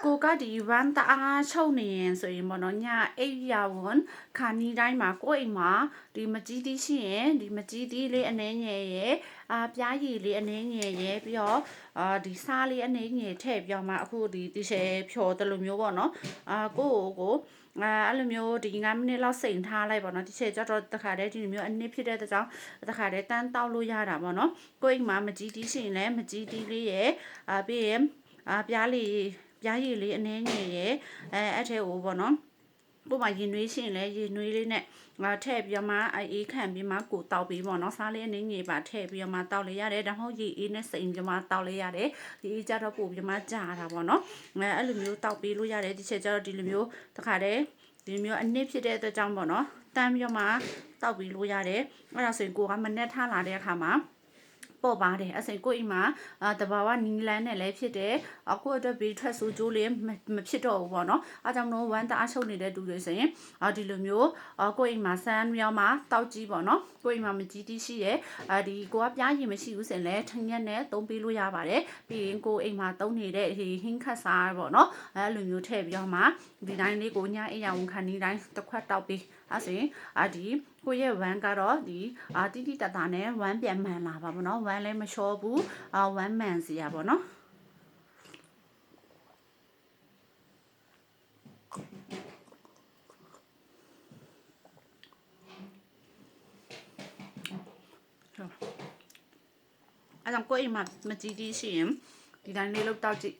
ကိုကဒီဝမ်းတအားချုပ်နေရင်ဆိုရင်ပေါ့နော်ညအိပ်ရဝန်ခါနီးတိုင်းမှာကိုယ့်အိမ်မှာဒီမကြီးတီးရှိရင်ဒီမကြီးတီးလေးအနေငယ်ရဲ့ပြားရည်လေးအနေငယ်ရဲ့ပြီးတော့ဒီစားလေးအနေငယ်ထည့်ပြီးတော့မှအခုဒီတီရှယ်ဖြော်တယ်လို့မျိုးပေါ့နော်ကိုအဲ့လိုမျိုးဒီ9မိနစ်လောက်စိန်ထားလိုက်ပေါ့နော်ဒီချက်ကြတော့တခါတည်းဒီလိုမျိုးအနစ်ဖြစ်တဲ့ကြောင့်တခါတည်းတန်းတောက်လို့ရတာပေါ့နော်ကိုယ့်အိမ်မှာမကြီးတီးရှိရင်လည်းမကြီးတီးလေးရဲ့ပြီးရင်ပြားရည်လေးအနေငယ်ရဲ့အဲ့ထဲကိုပေါ့နော်ကိုမှရင်နွေးရှင်လဲရင်နွေးလေးနဲ့ထည့်ပြီးတော့မှအေးခံပြီးမှကိုတောက်ပြီးပေါ့နော်စားလေးအနေငယ်ပါထည့်ပြီးတော့မှတောက်လေးရတယ်ဒါမှမဟုတ်ရေအေးနဲ့စိမ်ပြီးမှတောက်လေးရတယ်ဒီအေးကြတော့ပို့ပြီးမှကြာတာပေါ့နော်အဲ့လိုမျိုးတောက်ပြီးလို့ရတယ်ဒီချက်ကျတော့ဒီလိုမျိုးတခါတည်းဒီလိုမျိုးအနစ်ဖြစ်တဲ့အတွက်ကြောင့်ပေါ့နော်တန်းပြီးတော့မှတောက်ပြီးလို့ရတယ်အဲ့ဒါဆိုရင်ကိုကမနဲ့ထားလာတဲ့အခါမှာပေါ်ပါတယ်အစိန်ကိုအိမ်မှာတဘာဝနီလန်းနဲ့လည်းဖြစ်တယ်အခုအတွက်ဘေးထွက်ဆိုးကျိုးလေးမဖြစ်တော့ဘူးပေါ့နော်အားကြောင့်တော့ဝမ်းတအားရှုပ်နေတဲ့တူတွေဆိုရင်ဒီလိုမျိုးကိုအိမ်မှာဆန်းမြောင်းမှာတောက်ကြီးပေါ့နော်ကိုအိမ်မှာမကြီးတီးရှိရဲ့ဒီကိုကပြားရည်မရှိဘူးဆိုရင်လည်းထငက်နဲ့သုံးပေးလို့ရပါတယ်ပြီးရင်ကိုအိမ်မှာသုံးနေတဲ့ဟင်းခတ်စားပေါ့နော်အဲ့လိုမျိုးထည့်ပြီးတော့မှဒီတိုင်းလေးကိုညအိမ်ရောင်ခန်းဒီတိုင်းတစ်ခွက်တောက်ပြီးအဲ့ဆိုရင်ဒီကိုရဲ့ဝမ်းကတော့ဒီတိတိတတ်တာနဲ့ဝမ်းပြန်မှန်လာပါဘောနော်ဝမ်းလည်းမလျှောဘူးဝမ်းမှန်စီရပါတော့အဲ့တော့ကိုအိမ်မှာမကြီးကြီးရှိရင်ဒီတိုင်းလေးလောက်တောက်ကြည့်